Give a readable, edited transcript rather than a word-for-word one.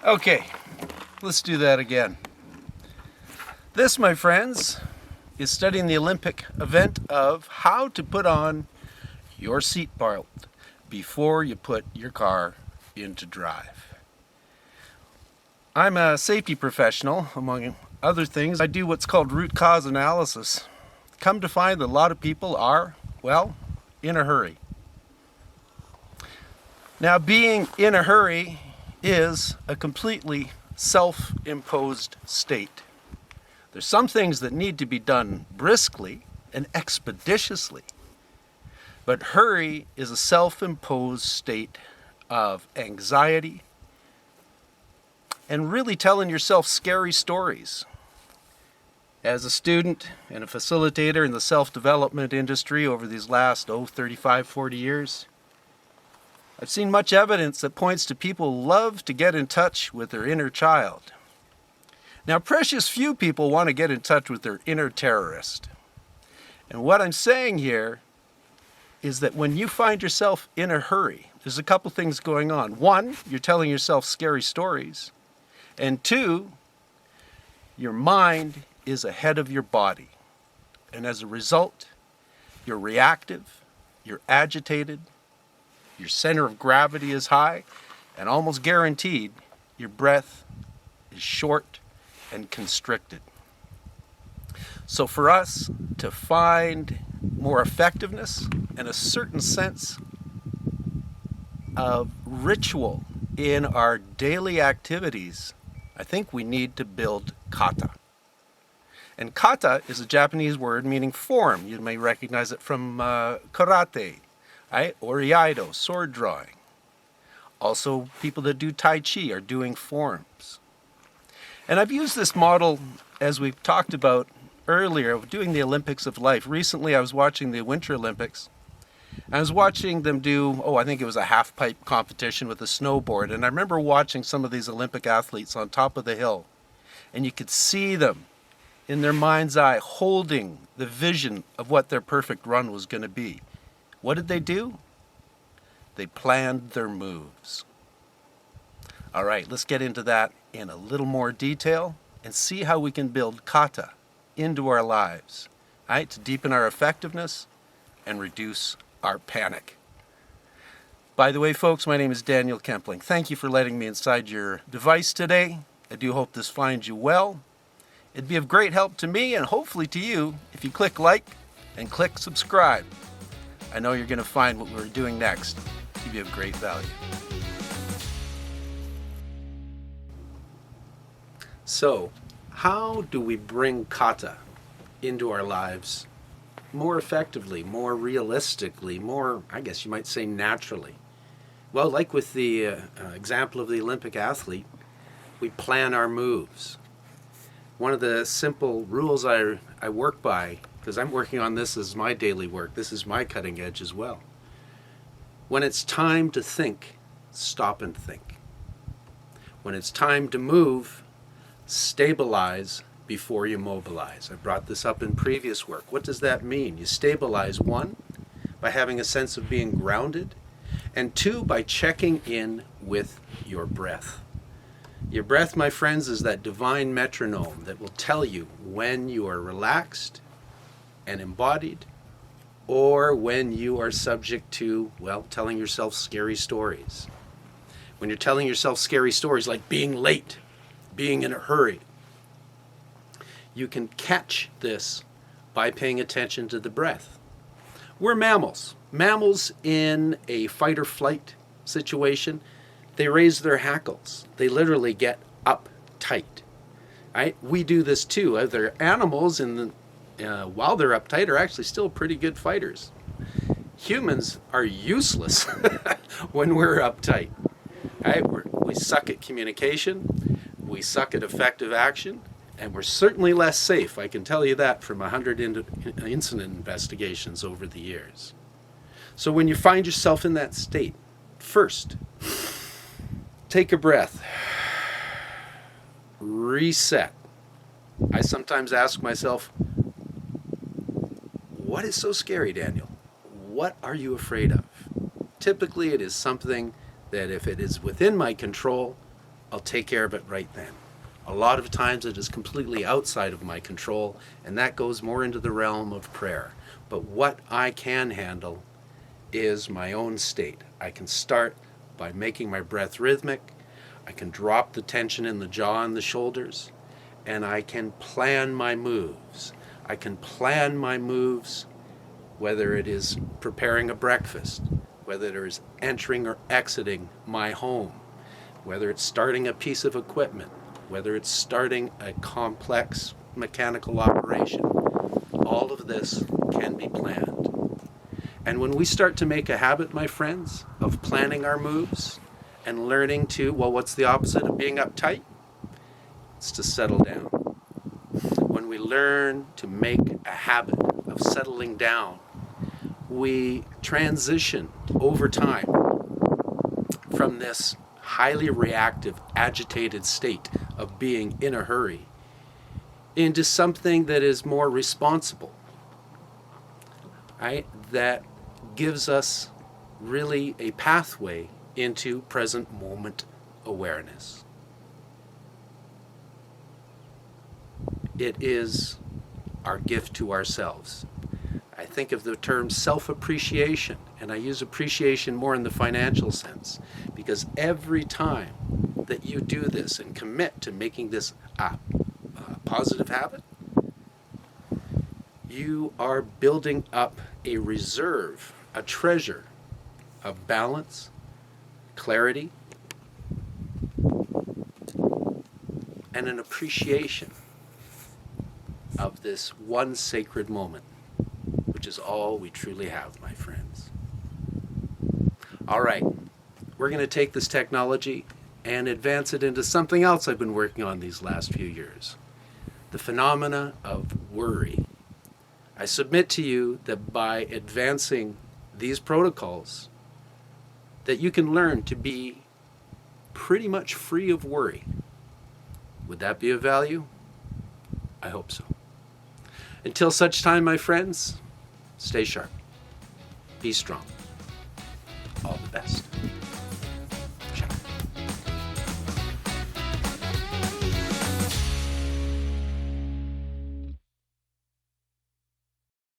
Okay, let's do that again. This, my friends, is studying the Olympic event of how to put on your seatbelt before you put your car into drive. I'm a safety professional, among other things. I do what's called root cause analysis. Come to find that a lot of people are, well, in a hurry. Now, being in a hurry is a completely self-imposed state. There's some things that need to be done briskly and expeditiously, but hurry is a self-imposed state of anxiety and really telling yourself scary stories. As a student and a facilitator in the self-development industry over these last 35, 40 years, I've seen much evidence that points to people love to get in touch with their inner child. Now, precious few people want to get in touch with their inner terrorist. And what I'm saying here is that when you find yourself in a hurry, there's a couple things going on. One, you're telling yourself scary stories. And two, your mind is ahead of your body. And as a result, you're reactive, you're agitated, your center of gravity is high, and almost guaranteed your breath is short and constricted. So for us to find more effectiveness and a certain sense of ritual in our daily activities, I think we need to build kata. And kata is a Japanese word meaning form. You may recognize it from karate, right? Or iaido, sword drawing. Also, people that do tai chi are doing forms. And I've used this model, as we've talked about earlier, of doing the Olympics of life. Recently, I was watching the Winter Olympics. I was watching them do, I think it was a half-pipe competition with a snowboard. And I remember watching some of these Olympic athletes on top of the hill. And you could see them in their mind's eye holding the vision of what their perfect run was going to be. What did they do? They planned their moves. All right, let's get into that in a little more detail and see how we can build kata into our lives, right, to deepen our effectiveness and reduce our panic. By the way, folks, my name is Daniel Kempling. Thank you for letting me inside your device today. I do hope this finds you well. It'd be of great help to me and hopefully to you if you click like and click subscribe. I know you're going to find what we're doing next to be of great value. So, how do we bring kata into our lives more effectively, more realistically, more, I guess you might say, naturally? Well, like with the example of the Olympic athlete, we plan our moves. One of the simple rules I work by, because I'm working on this as my daily work, this is my cutting edge as well. When it's time to think, stop and think. When it's time to move, stabilize before you mobilize. I brought this up in previous work. What does that mean? You stabilize, one, by having a sense of being grounded, and two, by checking in with your breath. Your breath, my friends, is that divine metronome that will tell you when you are relaxed and embodied, or when you are subject to, telling yourself scary stories. When you're telling yourself scary stories like being late, being in a hurry, you can catch this by paying attention to the breath. We're mammals. Mammals in a fight or flight situation, they raise their hackles. They literally get uptight. Right? We do this too. Other animals, while they're uptight, are actually still pretty good fighters. Humans are useless when we're uptight. Right? We suck at communication. We suck at effective action. And we're certainly less safe. I can tell you that from 100 incident investigations over the years. So when you find yourself in that state, first, take a breath. Reset. I sometimes ask myself, what is so scary, Daniel? What are you afraid of? Typically, it is something that if it is within my control, I'll take care of it right then. A lot of times it is completely outside of my control, and that goes more into the realm of prayer. But what I can handle is my own state. I can start by making my breath rhythmic. I can drop the tension in the jaw and the shoulders, and I can plan my moves. I can plan my moves, whether it is preparing a breakfast, whether it is entering or exiting my home, whether it's starting a piece of equipment, whether it's starting a complex mechanical operation. All of this can be planned. And when we start to make a habit, my friends, of planning our moves and learning to, well, what's the opposite of being uptight? It's to settle down. When we learn to make a habit of settling down, we transition over time from this highly reactive, agitated state of being in a hurry into something that is more responsible, right? That gives us really a pathway into present moment awareness. It is our gift to ourselves. I think of the term self-appreciation, and I use appreciation more in the financial sense, because every time that you do this and commit to making this a positive habit, you are building up a reserve, a treasure of balance, clarity, and an appreciation of this one sacred moment, which is all we truly have, my friends. All right, we're going to take this technology and advance it into something else I've been working on these last few years, the phenomena of worry. I submit to you that by advancing these protocols, that you can learn to be pretty much free of worry. Would that be of value? I hope so. Until such time, my friends, stay sharp, be strong, all the best.